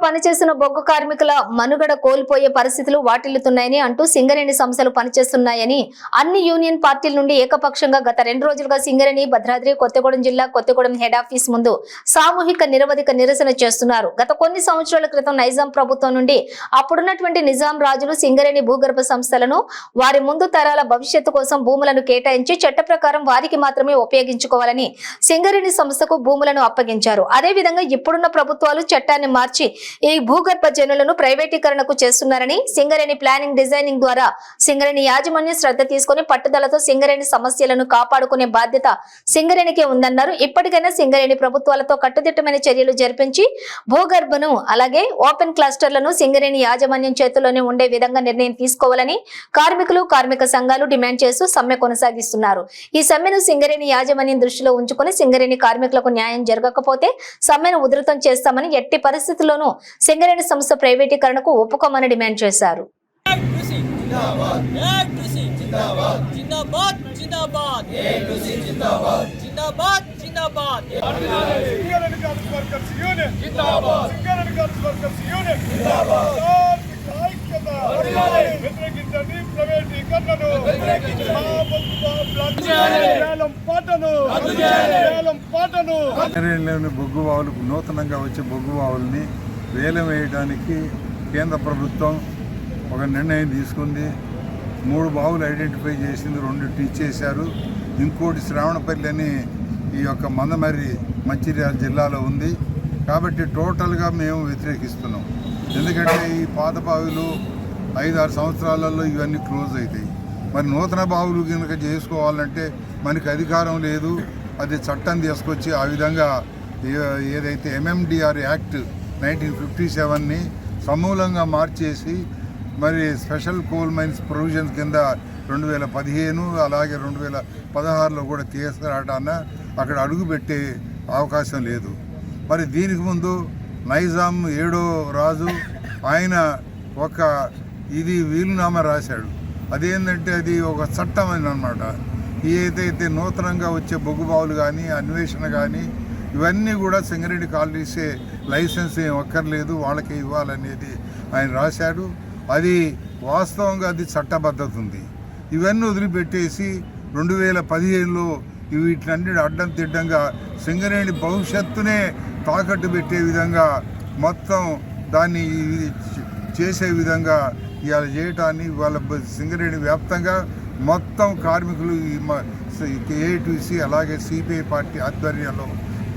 పనిచేస్తున్న బొగ్గు కార్మికుల మనుగడ కోల్పోయే పరిస్థితులు వాటిల్లుతున్నాయని అంటూ సింగరేణి సంస్థలు పనిచేస్తున్నాయని అన్ని యూనియన్ పార్టీల నుండి ఏకపక్షంగా గత 2 రోజులుగా సింగరేణి భద్రాద్రి కొత్తగూడెం జిల్లా కొత్తగూడెం హెడ్ ఆఫీస్ ముందు సామూహిక నిరవధిక నిరసన చేస్తున్నారు. గత కొన్ని సంవత్సరాల క్రితం నైజాం ప్రభుత్వం నుండి అప్పుడున్నటువంటి నిజాం రాజులు సింగరేణి భూగర్భ సంస్థలను వారి ముందు తరాల భవిష్యత్తు కోసం భూములను కేటాయించి చట్ట ప్రకారం వారికి మాత్రమే ఉపయోగించుకోవాలని సింగరేణి సంస్థకు భూములను అప్పగించారు. అదే విధంగా ఇప్పుడున్న ప్రభుత్వాలు చట్టాన్ని మార్చి ఈ భూగర్భ జనులను ప్రైవేటీకరణకు చేస్తున్నారని, సింగరేణి ప్లానింగ్ డిజైనింగ్ ద్వారా సింగరేణి యాజమాన్యం శ్రద్ధ తీసుకుని పట్టుదలతో సింగరేణి సమస్యలను కాపాడుకునే బాధ్యత సింగరేణికే ఉందన్నారు. ఇప్పటికైనా సింగరేణి ప్రభుత్వాలతో కట్టుదిట్టమైన చర్యలు జరిపించి భూగర్భను అలాగే ఓపెన్ క్లస్టర్లను సింగరేణి యాజమాన్యం చేతుల్లోనే ఉండే విధంగా నిర్ణయం తీసుకోవాలని కార్మికులు, కార్మిక సంఘాలు డిమాండ్ చేస్తూ సమ్మె కొనసాగిస్తున్నారు. ఈ సమ్మెను సింగరేణి యాజమాన్యం దృష్టిలో ఉంచుకుని సింగరేణి కార్మికులకు న్యాయం జరగకపోతే సమ్మెను ఉధృతం చేస్తామని, ఎట్టి పరిస్థితుల్లోనూ సింగరేణి సంస్థ ప్రైవేటీకరణకు ఒప్పుకోమని డిమాండ్ చేశారు. బొగ్గు బావులకు నూతనంగా వచ్చే బొగ్గు బావుల్ని వేలం వేయడానికి కేంద్ర ప్రభుత్వం ఒక నిర్ణయం తీసుకుంది. 3 బావులు ఐడెంటిఫై చేసింది, 2 ఇచ్చేశారు. ఇంకోటి శ్రావణపల్లి అని ఈ యొక్క మందమర్రి మంచిర్యాల జిల్లాలో ఉంది. కాబట్టి టోటల్గా మేము వ్యతిరేకిస్తున్నాం. ఎందుకంటే ఈ పాత బావులు 5-6 సంవత్సరాలలో ఇవన్నీ క్లోజ్ అవుతాయి. మరి నూతన బావులు కనుక చేసుకోవాలంటే మనకి అధికారం లేదు. అది చట్టం తీసుకొచ్చి ఆ విధంగా ఏదైతే ఎంఎండిఆర్ యాక్ట్ 1957ని సమూలంగా మార్చేసి మరి స్పెషల్ కోల్ మైన్స్ ప్రొవిజన్స్ కింద 2015 అలాగే 2016లో కూడా తీసుకురావడాన అక్కడ అడుగుపెట్టే అవకాశం లేదు. మరి దీనికి ముందు నైజాం 7వ రాజు ఆయన ఒక వీలునామా రాశాడు. అదేంటంటే అది ఒక చట్టం అన్నమాట. ఏదైతే నూతనంగా వచ్చే బొగ్గు బావులు కానీ, అన్వేషణ కానీ ఇవన్నీ కూడా సింగరేణి కాలనీసే లైసెన్స్ ఏం అక్కర్లేదు, వాళ్ళకే ఇవ్వాలనేది ఆయన రాశాడు. అది వాస్తవంగా అది చట్టబద్ధత ఉంది. ఇవన్నీ వదిలిపెట్టేసి 2015లో వీటినన్నిటి అడ్డం తిడ్డంగా సింగరేణి భవిష్యత్తునే తాకట్టు పెట్టే విధంగా మొత్తం దాన్ని చేసే విధంగా ఇవాళ చేయటాన్ని వాళ్ళ సింగరేణి వ్యాప్తంగా మొత్తం కార్మికులు ఏఐటీసీ అలాగే సిపిఐ పార్టీ ఆధ్వర్యంలో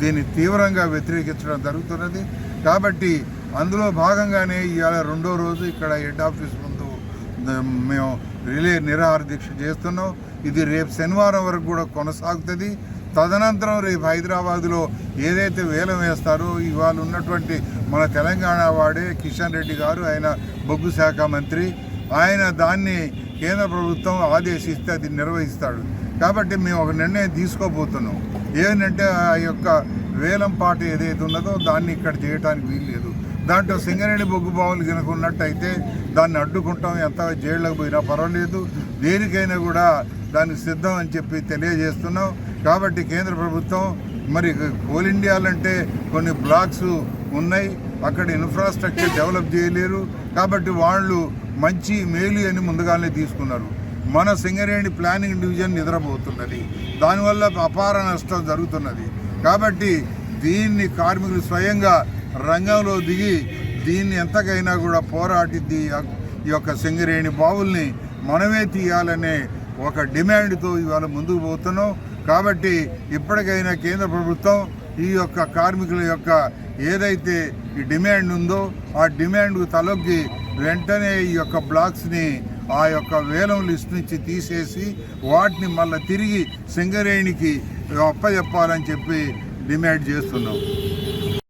దీన్ని తీవ్రంగా వ్యతిరేకించడం జరుగుతున్నది. కాబట్టి అందులో భాగంగానే ఇవాళ 2వ రోజు ఇక్కడ హెడ్ ఆఫీస్ ముందు మేము నిరాహార దీక్ష చేస్తున్నాం. ఇది రేపు శనివారం వరకు కూడా కొనసాగుతుంది. తదనంతరం రేపు హైదరాబాదులో ఏదైతే వేలం వేస్తారో ఇవాళ ఉన్నటువంటి మన తెలంగాణ వాడే కిషన్ రెడ్డి గారు, ఆయన బొగ్గు శాఖ మంత్రి, ఆయన దాన్ని కేంద్ర ప్రభుత్వం ఆదేశిస్తే అది నిర్వహిస్తాడు. కాబట్టి మేము ఒక నిర్ణయం తీసుకోబోతున్నాం. ఏంటంటే ఆ యొక్క వేలం పాట ఏదైతే ఉన్నదో దాన్ని ఇక్కడ చేయడానికి వీల్లేదు. దాంట్లో సింగరేణి బొగ్గు బావులు కనుక ఉన్నట్టయితే దాన్ని అడ్డుకుంటాం. ఎంత జైళ్ళకు పోయినా పర్వాలేదు, దేనికైనా కూడా దానికి సిద్ధం అని చెప్పి తెలియజేస్తున్నాం. కాబట్టి కేంద్ర ప్రభుత్వం మరి కోల్ ఇండియాలంటే కొన్ని బ్లాక్స్ ఉన్నాయి, అక్కడ ఇన్ఫ్రాస్ట్రక్చర్ డెవలప్ చేయలేరు. కాబట్టి వాళ్ళు మంచి మేలు అని ముందుగానే తీసుకున్నారు. మన సింగరేణి ప్లానింగ్ డివిజన్ నిద్రపోతున్నది, దానివల్ల అపార నష్టం జరుగుతున్నది. కాబట్టి దీన్ని కార్మికులు స్వయంగా రంగంలో దిగి దీన్ని ఎంతకైనా కూడా పోరాటి ఈ యొక్క సింగరేణి బావుల్ని మనమే తీయాలనే ఒక డిమాండ్తో ఇవాళ ముందుకు పోతున్నాం. కాబట్టి ఇప్పటికైనా కేంద్ర ప్రభుత్వం ఈ యొక్క కార్మికుల యొక్క ఏదైతే ఈ డిమాండ్ ఉందో ఆ డిమాండ్కు తలొగ్గి వెంటనే ఈ యొక్క బ్లాక్స్ని ఆ యొక్క వేలం లిస్ట్ నుంచి తీసేసి వాటిని మళ్ళీ తిరిగి సింగరేణికి అప్పచెప్పాలని చెప్పి డిమాండ్ చేస్తున్నాం.